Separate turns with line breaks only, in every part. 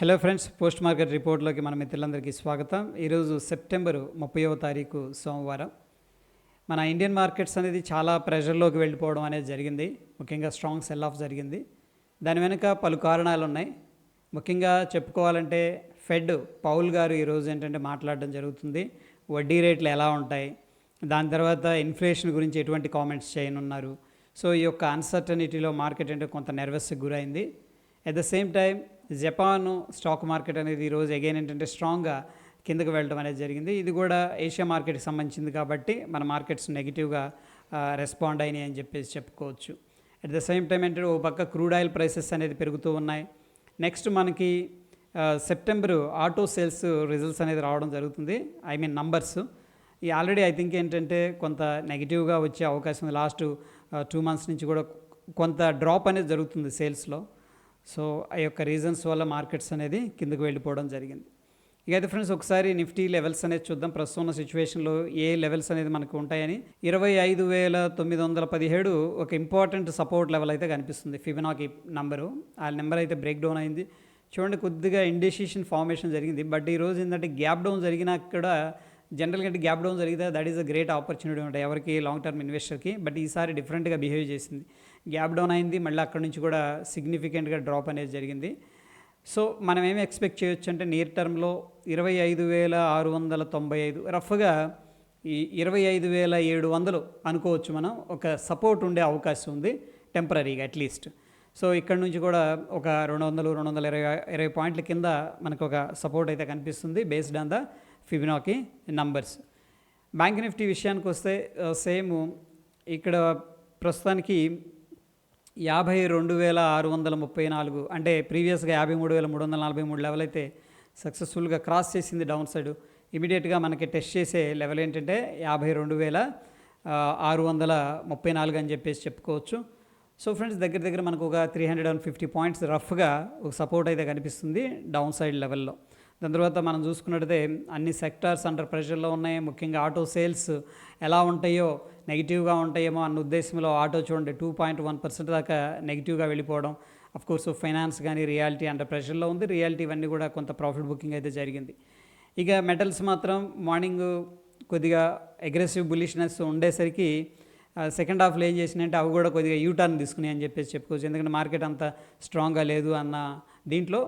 Hello friends, post market రిపోర్ట్లోకి మన మిత్రులందరికీ స్వాగతం. ఈరోజు సెప్టెంబరు 30వ తారీఖు సోమవారం. మన ఇండియన్ మార్కెట్స్ అనేది చాలా ప్రెషర్లోకి వెళ్ళిపోవడం అనేది జరిగింది. ముఖ్యంగా స్ట్రాంగ్ సెల్ ఆఫ్ జరిగింది. దాని వెనుక పలు కారణాలు ఉన్నాయి. ముఖ్యంగా చెప్పుకోవాలంటే ఫెడ్ పౌల్ గారు ఈరోజు ఏంటంటే మాట్లాడడం జరుగుతుంది. వడ్డీ రేట్లు ఎలా ఉంటాయి, దాని తర్వాత ఇన్ఫ్లేషన్ గురించి ఎటువంటి కామెంట్స్ చేయనున్నారు. సో ఈ యొక్క అన్సర్టనిటీలో మార్కెట్ అంటే కొంత నెర్వస్కి గురైంది. At the same time Japan stock market అనేది ఈరోజు అగైన్ ఏంటంటే స్ట్రాంగ్గా కిందకు వెళ్ళడం అనేది జరిగింది. ఇది కూడా ఏషియా మార్కెట్కి సంబంధించింది కాబట్టి మన మార్కెట్స్ నెగిటివ్గా రెస్పాండ్ అయినాయి అని చెప్పేసి చెప్పుకోవచ్చు. అట్ ద సేమ్ టైం ఏంటంటే ఓ పక్క క్రూడ్ ఆయిల్ ప్రైసెస్ అనేది పెరుగుతూ ఉన్నాయి. నెక్స్ట్ మనకి సెప్టెంబరు ఆటో సేల్స్ రిజల్ట్స్ అనేది రావడం జరుగుతుంది. ఐ మీన్ నంబర్స్ ఈ ఆల్రెడీ ఐ థింక్ ఏంటంటే కొంత నెగిటివ్గా వచ్చే అవకాశం ఉంది. లాస్ట్ 2 months నుంచి కూడా కొంత డ్రాప్ అనేది జరుగుతుంది సేల్స్లో. సో ఆ యొక్క రీజన్స్ వల్ల మార్కెట్స్ అనేది కిందకు వెళ్ళిపోవడం జరిగింది. ఇక అయితే ఫ్రెండ్స్ ఒకసారి నిఫ్టీ లెవెల్స్ అనేది చూద్దాం. ప్రస్తుతం ఉన్న సిచ్యువేషన్లో ఏ లెవెల్స్ అనేది మనకు ఉంటాయని. 25,917 ఒక ఇంపార్టెంట్ సపోర్ట్ లెవెల్ అయితే కనిపిస్తుంది. ఫిబొనాకీ నంబరు, ఆ నెంబర్ అయితే బ్రేక్ డౌన్ అయింది. చూడండి, కొద్దిగా ఇండెసిషన్ ఫార్మేషన్ జరిగింది. బట్ ఈరోజు ఏంటంటే గ్యాప్ డౌన్ జరిగినా కూడా జనరల్గా అంటే గ్యాప్ డౌన్ జరిగితే that is a great opportunity ఉంటాయి ఎవరికి, లాంగ్ టర్మ్ ఇన్వెస్టర్కి. బట్ ఈసారి డిఫరెంట్గా బిహేవ్ చేసింది. గ్యాప్ డౌన్ అయింది, మళ్ళీ అక్కడ నుంచి కూడా సిగ్నిఫికెంట్గా డ్రాప్ అనేది జరిగింది. సో మనం ఏమి ఎక్స్పెక్ట్ చేయొచ్చు అంటే నియర్ టర్మ్లో 25,695 రఫ్గా ఈ 25,700 అనుకోవచ్చు. మనం ఒక సపోర్ట్ ఉండే అవకాశం ఉంది టెంపరీగా అట్లీస్ట్. సో ఇక్కడ నుంచి కూడా ఒక 200-220 పాయింట్ల కింద మనకు ఒక సపోర్ట్ అయితే కనిపిస్తుంది based on the Fibonacci numbers. Bank Nifty విషయానికి వస్తే సేమ్ ఇక్కడ ప్రస్తుతానికి 52,634 అంటే ప్రీవియస్గా 53,343 లెవెల్ అయితే సక్సెస్ఫుల్గా క్రాస్ చేసింది డౌన్ సైడ్. ఇమీడియట్గా మనకి టెస్ట్ చేసే లెవెల్ ఏంటంటే 52,634 అని చెప్పేసి చెప్పుకోవచ్చు. సో ఫ్రెండ్స్ దగ్గర మనకు ఒక 350 పాయింట్స్ రఫ్గా ఒక సపోర్ట్ అయితే కనిపిస్తుంది డౌన్ సైడ్ లెవెల్లో. దాని తర్వాత మనం చూసుకున్నట్టయితే అన్ని సెక్టార్స్ అండర్ ప్రెషర్లో ఉన్నాయి. ముఖ్యంగా ఆటో సేల్స్ ఎలా ఉంటాయో, నెగిటివ్గా ఉంటాయేమో అన్న ఉద్దేశంలో ఆటో చూడండి 2.1% దాకా నెగిటివ్గా వెళ్ళిపోవడం. అఫ్కోర్స్ ఫైనాన్స్ కానీ రియాలిటీ అండర్ ప్రెషర్లో ఉంది. రియాలిటీ ఇవన్నీ కూడా కొంత ప్రాఫిట్ బుకింగ్ అయితే జరిగింది. ఇక మెటల్స్ మాత్రం మార్నింగ్ కొద్దిగా అగ్రెసివ్ బులిష్నెస్ ఉండేసరికి సెకండ్ హాఫ్లో ఏం చేసినాయంటే అవి కూడా కొద్దిగా యూటర్న్ తీసుకున్నాయి అని చెప్పేసి చెప్పుకోవచ్చు. ఎందుకంటే మార్కెట్ అంత స్ట్రాంగ్గా లేదు అన్న దీంట్లో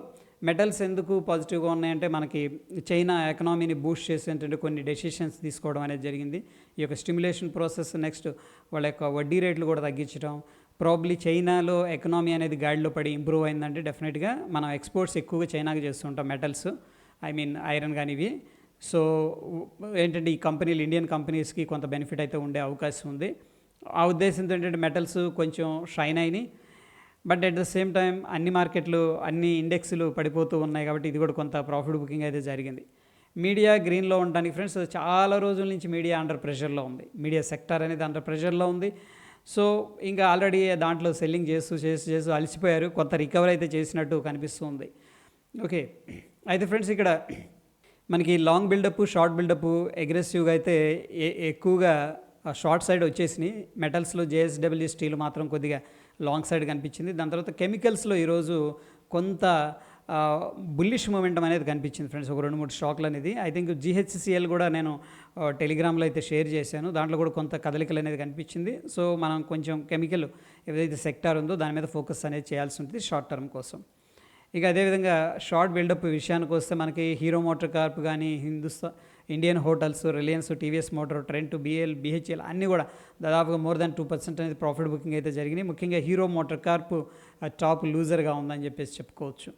మెటల్స్ ఎందుకు పాజిటివ్గా ఉన్నాయంటే మనకి చైనా ఎకనామీని బూస్ట్ చేసేటంటే కొన్ని డెసిషన్స్ తీసుకోవడం అనేది జరిగింది. ఈ యొక్క స్టిమ్యులేషన్ ప్రాసెస్, నెక్స్ట్ వాళ్ళ యొక్క వడ్డీ రేట్లు కూడా తగ్గించడం, ప్రాబ్లీ చైనాలో ఎకనామీ అనేది గాడిలో పడి ఇంప్రూవ్ అయిందంటే డెఫినెట్గా మనం ఎక్స్పోర్ట్స్ ఎక్కువగా చైనాకి చేస్తుంటాం మెటల్స్, ఐ మీన్ ఐరన్ కానీ ఇవి. సో ఏంటంటే ఈ కంపెనీలు ఇండియన్ కంపెనీస్కి కొంత బెనిఫిట్ అయితే ఉండే అవకాశం ఉంది. ఆ ఉద్దేశంతో ఏంటంటే మెటల్స్ కొంచెం షైన్ అయినాయి. But at the same time అన్ని మార్కెట్లు, అన్ని ఇండెక్స్లు పడిపోతూ ఉన్నాయి కాబట్టి ఇది కూడా కొంత ప్రాఫిట్ బుకింగ్ అయితే జరిగింది. మీడియా గ్రీన్లో ఉండడానికి ఫ్రెండ్స్ చాలా రోజుల నుంచి మీడియా అండర్ ప్రెషర్లో ఉంది. మీడియా సెక్టార్ అనేది అండర్ ప్రెషర్లో ఉంది. సో ఇంకా ఆల్రెడీ దాంట్లో సెల్లింగ్ చేస్తూ అలసిపోయారు. కొంత రికవర్ అయితే చేసినట్టు కనిపిస్తుంది. ఓకే, అయితే ఫ్రెండ్స్ ఇక్కడ మనకి లాంగ్ బిల్డప్, షార్ట్ బిల్డప్ అగ్రెసివ్గా అయితే ఎక్కువగా షార్ట్ సైడ్ వచ్చేసినాయి. మెటల్స్లో జేఎస్డబ్ల్యూ స్టీల్ మాత్రం కొద్దిగా లాంగ్ సైడ్ కనిపించింది. దాని తర్వాత కెమికల్స్లో ఈరోజు కొంత బుల్లిష్ మూమెంటం అనేది కనిపించింది ఫ్రెండ్స్. ఒక 2-3 స్టాక్లు అనేది ఐ థింక్ GHCL కూడా నేను టెలిగ్రామ్లో అయితే షేర్ చేశాను. దాంట్లో కూడా కొంత కదలికలు అనేది కనిపించింది. సో మనం కొంచెం కెమికల్ ఏదైతే సెక్టార్ ఉందో దాని మీద ఫోకస్ అనేది చేయాల్సి ఉంటుంది షార్ట్ టర్మ్ కోసం. ఇక అదేవిధంగా షార్ట్ బిల్డప్ విషయానికి వస్తే మనకి హీరో మోటార్ కార్ప్ కానీ, Indian hotels, Reliance, TVS motor, Trent, BHEL అన్నీ కూడా దాదాపుగా మోర్ దాన్ 2% అనేది ప్రాఫిట్ బుకింగ్ అయితే జరిగినాయి. ముఖ్యంగా హీరో మోటార్ కార్ప్ టాప్ లూజర్గా ఉందని చెప్పేసి చెప్పుకోవచ్చు.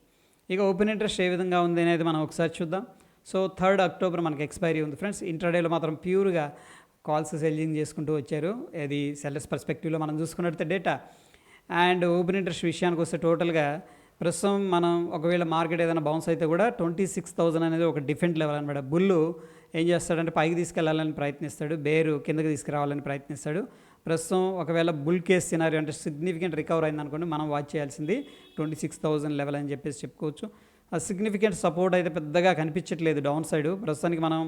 ఇక ఓపెన్ ఇంట్రెస్ట్ ఏ విధంగా ఉంది అనేది మనం ఒకసారి చూద్దాం. సో 3rd October మనకి ఎక్స్పైరీ ఉంది ఫ్రెండ్స్. ఇంట్రాడేలో మాత్రం ప్యూర్గా కాల్స్ సెల్లింగ్ చేసుకుంటూ వచ్చారు. అది సెల్లర్స్ పర్స్పెక్టివ్లో మనం చూసుకున్నట్లయితే డేటా. అండ్ ఓపెన్ ఇంట్రెస్ట్ విషయానికి వస్తే టోటల్గా ప్రస్తుతం మనం ఒకవేళ మార్కెట్ ఏదైనా బౌన్స్ అయితే కూడా 26,000 అనేది ఒక డిఫెంట్ లెవెల్ అనమాట. బుల్లు ఏం చేస్తాడంటే పైకి తీసుకెళ్లాలని ప్రయత్నిస్తాడు, బేరు కిందకి తీసుకురావాలని ప్రయత్నిస్తాడు. ప్రస్తుతం ఒకవేళ బుల్ కేస్ సినారియో అంటే సిగ్నిఫికెంట్ రికవర్ అయిందనుకోండి, మనం వాచ్ చేయాల్సింది 26,000 లెవెల్ అని చెప్పేసి చెప్పుకోవచ్చు. ఆ సిగ్నిఫికెంట్ సపోర్ట్ అయితే పెద్దగా కనిపించట్లేదు డౌన్ సైడ్. ప్రస్తుతానికి మనం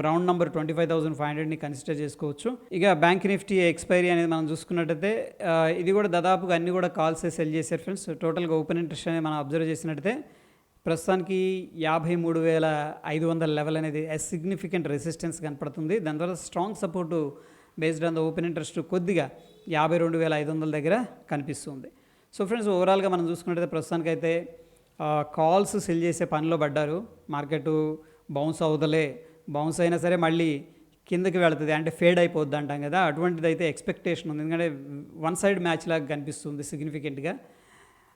రౌండ్ నెంబర్ 25,500ని కన్సిడర్ చేసుకోవచ్చు. ఇక బ్యాంక్ నిఫ్టీ ఎక్స్పైరీ అనేది మనం చూసుకున్నట్టయితే ఇది కూడా దాదాపుగా అన్ని కూడా కాల్స్ సెల్ చేశారు ఫ్రెండ్స్. టోటల్గా ఓపెన్ ఇంట్రెస్ట్ అనేది మనం అబ్జర్వ్ చేసినట్టయితే ప్రస్తుతానికి 53,500 లెవెల్ అనేది సిగ్నిఫికెంట్ రెసిస్టెన్స్ కనపడుతుంది. దాని తర్వాత strong support based on the open interest కొద్దిగా 52,500 దగ్గర కనిపిస్తుంది. సో ఫ్రెండ్స్, ఓవరాల్గా మనం చూసుకున్నట్టయితే ప్రస్తుతానికైతే కాల్స్ సెల్ చేసే పనిలో పడ్డారు. మార్కెట్ బౌన్స్ అవుదలే, బౌన్స్ అయినా సరే మళ్ళీ కిందకి వెళుతుంది, అంటే ఫేడ్ అయిపోద్ది అంటాం కదా, అటువంటిది అయితే ఎక్స్పెక్టేషన్ ఉంది. ఎందుకంటే వన్ సైడ్ మ్యాచ్ లాగా కనిపిస్తుంది సిగ్నిఫికెంట్గా.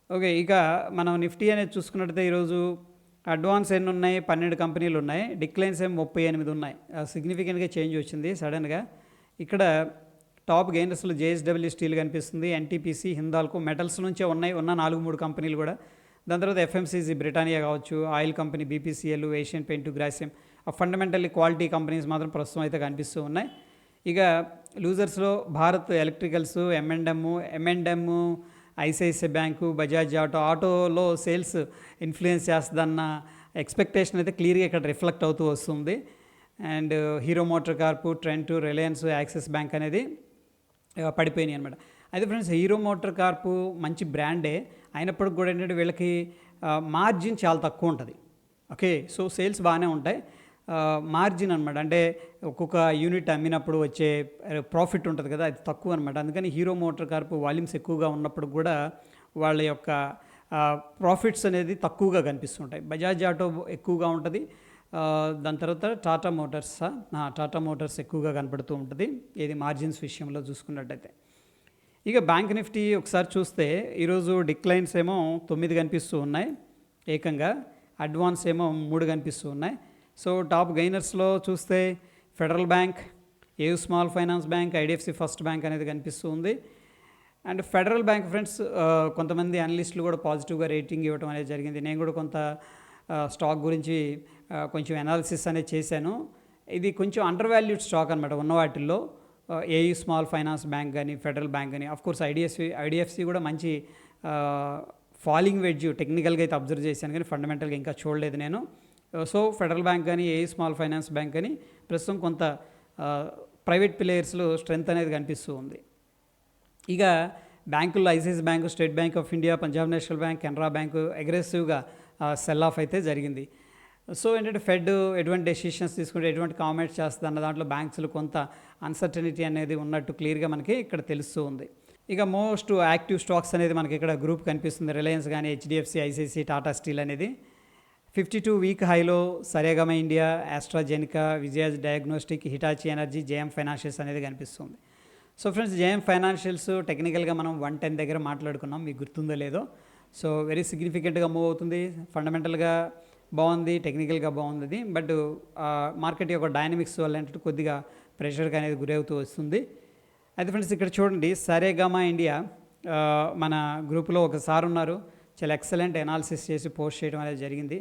ఓకే, ఇక మనం నిఫ్టీ అనేది చూసుకున్నట్టయితే ఈరోజు అడ్వాన్స్ ఎన్ని ఉన్నాయి, 12 కంపెనీలు ఉన్నాయి, డిక్లైన్స్ ఏమో 38 ఉన్నాయి. సిగ్నిఫికెంట్గా చేంజ్ వచ్చింది సడన్గా. ఇక్కడ టాప్ గెయినర్స్లో జేఎస్డబ్ల్యూ స్టీల్ కనిపిస్తుంది, ఎన్టీపీసీ, హిందాల్కో, మెటల్స్ నుంచే ఉన్న 4-3 కంపెనీలు కూడా. దాని తర్వాత ఎఫ్ఎంసీజీ, బ్రిటానియా కావచ్చు, oil company BPCL, Asian paint, Grasim, fundamentally quality companies మాత్రం ప్రస్తుతం అయితే కనిపిస్తూ ఉన్నాయి. ఇక లూజర్స్లో Bharat electricals, M and M, ICICI bank, Bajaj ఆటోలో సేల్స్ ఇన్ఫ్లుయెన్స్ చేస్తుందన్న ఎక్స్పెక్టేషన్ అయితే క్లియర్గా ఇక్కడ రిఫ్లెక్ట్ అవుతూ వస్తుంది. And hero motor carp, Trent, Reliance, axis bank అనేది పడిపోయినాయి అనమాట. అయితే ఫ్రెండ్స్, హీరో మోటార్ కార్పు మంచి బ్రాండే అయినప్పటికి కూడా ఏంటంటే వీళ్ళకి మార్జిన్ చాలా తక్కువ ఉంటుంది. ఓకే, సో సేల్స్ బాగానే ఉంటాయి, మార్జిన్ అనమాట, అంటే ఒక్కొక్క యూనిట్ అమ్మినప్పుడు వచ్చే ప్రాఫిట్ ఉంటుంది కదా, అది తక్కువ అనమాట. అందుకని హీరో మోటార్ కార్పు వాల్యూమ్స్ ఎక్కువగా ఉన్నప్పుడు కూడా వాళ్ళ యొక్క ప్రాఫిట్స్ అనేది తక్కువగా కనిపిస్తుంటాయి. బజాజ్ ఆటో ఎక్కువగా ఉంటుంది, దాని తర్వాత టాటా మోటార్స్ ఎక్కువగా కనపడుతూ ఉంటుంది ఇది మార్జిన్స్ విషయంలో చూసుకున్నట్టయితే. ఇక బ్యాంక్ నిఫ్టీ ఒకసారి చూస్తే ఈరోజు డిక్లైన్స్ ఏమో 9 కనిపిస్తూ ఉన్నాయి ఏకంగా, అడ్వాన్స్ ఏమో 3 కనిపిస్తూ ఉన్నాయి. సో టాప్ గెయినర్స్లో చూస్తే federal bank, AU small finance bank, IDFC first bank అనేది కనిపిస్తూ ఉంది. అండ్ ఫెడరల్ బ్యాంక్ ఫ్రెండ్స్, కొంతమంది అనలిస్టులు కూడా పాజిటివ్గా రేటింగ్ ఇవ్వడం అనేది జరిగింది. నేను కూడా కొంత స్టాక్ గురించి కొంచెం అనాలిసిస్ అనేది చేశాను. ఇది కొంచెం అండర్ వాల్యూడ్ స్టాక్ అనమాట ఉన్న వాటిల్లో. ఏయూ స్మాల్ ఫైనాన్స్ బ్యాంక్ కానీ, ఫెడరల్ బ్యాంక్ కానీ, అఫ్కోర్స్ ఐడిఎఫ్సి కూడా మంచి ఫాలింగ్ వెడ్జ్ టెక్నికల్గా అయితే అబ్జర్వ్ చేశాను, కానీ ఫండమెంటల్గా ఇంకా చూడలేదు నేను. సో ఫెడరల్ బ్యాంక్ కానీ, ఏయూ స్మాల్ ఫైనాన్స్ బ్యాంక్ కానీ ప్రస్తుతం కొంత ప్రైవేట్ ప్లేయర్స్లో స్ట్రెంత్ అనేది కనిపిస్తూ ఉంది. ఇక బ్యాంకుల్లో ICICI bank, state bank of India, Punjab national bank, Canara bank అగ్రెసివ్గా సెల్ ఆఫ్ అయితే జరిగింది. సో ఏంటంటే ఫెడ్ ఎటువంటి డెసిషన్స్ తీసుకుంటే, ఎటువంటి కామెంట్స్ చేస్తుంది అన్న దాంట్లో బ్యాంక్స్లో కొంత అన్సర్టనిటీ అనేది ఉన్నట్టు క్లియర్గా మనకి ఇక్కడ తెలుస్తూ ఉంది. ఇక మోస్ట్ యాక్టివ్ స్టాక్స్ అనేది మనకి ఇక్కడ గ్రూప్ కనిపిస్తుంది. రిలయన్స్ కానీ, హెచ్డిఎఫ్సి, ఐసిఐసిఐ, టాటా స్టీల్ అనేది 52 వీక్ హైలో Saregama India, AstraZeneca, Vijaya diagnostic, Hitachi energy, JM financials అనేది కనిపిస్తుంది. సో ఫ్రెండ్స్, జేఎం ఫైనాన్షియల్స్ టెక్నికల్గా మనం 110 దగ్గర మాట్లాడుకున్నాం, మీకు గుర్తుందో లేదో. సో వెరీ సిగ్నిఫికెంట్గా మూవ్ అవుతుంది, ఫండమెంటల్గా బాగుంది, టెక్నికల్గా బాగుంది. బట్ మార్కెట్ యొక్క డైనమిక్స్ వల్ల ఏంటంటే కొద్దిగా ప్రెషర్గా అనేది గురవుతూ వస్తుంది. అయితే ఫ్రెండ్స్, ఇక్కడ చూడండి, సరేగమ ఇండియా మన గ్రూప్లో ఒకసారి ఉన్నారు, చాలా ఎక్సలెంట్ అనాలిసిస్ చేసి పోస్ట్ చేయడం అనేది జరిగింది.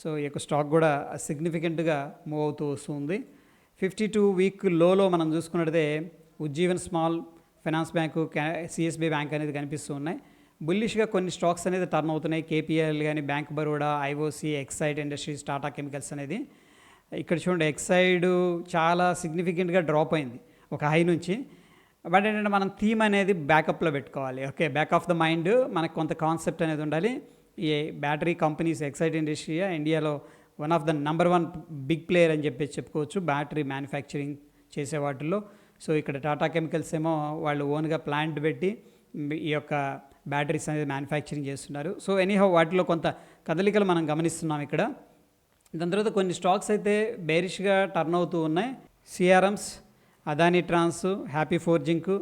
సో ఈ యొక్క స్టాక్ కూడా సిగ్నిఫికెంట్గా మూవ్ అవుతూ వస్తుంది. 52 వీక్ లోలో మనం చూసుకున్నట్లయితే Ujjivan small finance bank, CSB bank అనేది కనిపిస్తూ ఉన్నాయి. బుల్లిష్గా కొన్ని స్టాక్స్ అనేది టర్న్ అవుతున్నాయి. కేపీఎల్ కానీ, bank Baroda, IOC, Exide industries, Tata chemicals అనేది. ఇక్కడ చూడండి, ఎక్సైడ్ చాలా సిగ్నిఫికెంట్గా డ్రాప్ అయింది ఒక హై నుంచి. బట్ ఏంటంటే మనం థీమ్ అనేది బ్యాకప్లో పెట్టుకోవాలి. Okay, back of the mind మనకు కొంత కాన్సెప్ట్ అనేది ఉండాలి. ఈ బ్యాటరీ కంపెనీస్, ఎక్సైడ్ ఇండస్ట్రీ ఇండియాలో one of the number 1 big player అని చెప్పేసి చెప్పుకోవచ్చు బ్యాటరీ మ్యానుఫ్యాక్చరింగ్ చేసే వాటిల్లో. సో ఇక్కడ టాటా కెమికల్స్ ఏమో వాళ్ళు ఓన్గా ప్లాంట్ పెట్టి ఈ యొక్క బ్యాటరీస్ అనేది మ్యానుఫ్యాక్చరింగ్ చేస్తున్నారు. సో ఎనీహౌ వాటిలో కొంత కదలికలు మనం గమనిస్తున్నాం ఇక్కడ. దాని తర్వాత కొన్ని స్టాక్స్ అయితే బేరిష్గా టర్న్ అవుతూ ఉన్నాయి. సిఆర్ఎమ్స్, Adani Trans, happy forging,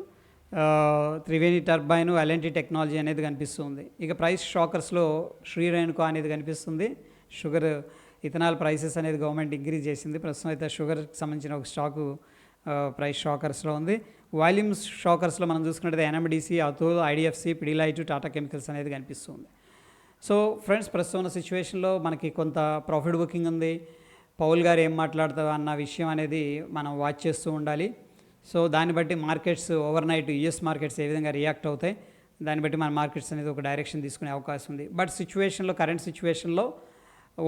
Triveni turbine, L and T technology అనేది కనిపిస్తుంది. ఇక ప్రైస్ షాకర్స్లో శ్రీరేణుకా అనేది కనిపిస్తుంది. షుగర్, ఇథనాల్ ప్రైసెస్ అనేది గవర్నమెంట్ ఇంక్రీజ్ చేసింది. ప్రస్తుతం అయితే షుగర్కి సంబంధించిన ఒక స్టాకు ప్రైస్ షాకర్స్లో ఉంది. వాల్యూమ్స్ షాకర్స్లో మనం చూసుకున్నట్లయితే NMDC, Atul, IDFC, Pidilite, Tata chemicals అనేది కనిపిస్తుంది. సో ఫ్రెండ్స్, ప్రస్తుతం ఉన్న సిచ్యువేషన్లో మనకి కొంత ప్రాఫిట్ బుకింగ్ ఉంది. పౌల్ గారు ఏం మాట్లాడతారు అన్న విషయం అనేది మనం వాచ్ చేస్తూ ఉండాలి. సో దాన్ని బట్టి markets overnight US markets ఏ విధంగా రియాక్ట్ అవుతాయి, దాన్ని బట్టి మన మార్కెట్స్ అనేది ఒక డైరెక్షన్ తీసుకునే అవకాశం ఉంది. బట్ కరెంట్ సిచ్యువేషన్లో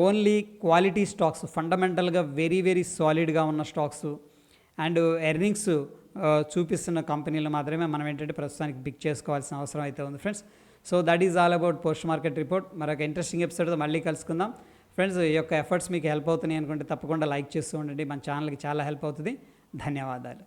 ఓన్లీ క్వాలిటీ స్టాక్స్, ఫండమెంటల్గా వెరీ వెరీ సాలిడ్గా ఉన్న స్టాక్స్ అండ్ ఎర్నింగ్స్ చూపిస్తున్న కంపెనీలు మాత్రమే మనం ఏంటంటే ప్రస్తుతానికి పిక్ చేసుకోవాల్సిన అవసరం అయితే ఉంది friends. So that is all about post market report. మరొక ఇంట్రెస్టింగ్ ఎపిసోడ్తో మళ్ళీ కలుసుకుందాం ఫ్రెండ్స్. ఈ యొక్క ఎఫర్ట్స్ మీకు హెల్ప్ అవుతున్నాయి అనుకుంటే తప్పకుండా లైక్ చేస్తూ ఉండండి, మన ఛానల్కి చాలా హెల్ప్ అవుతుంది. ధన్యవాదాలు.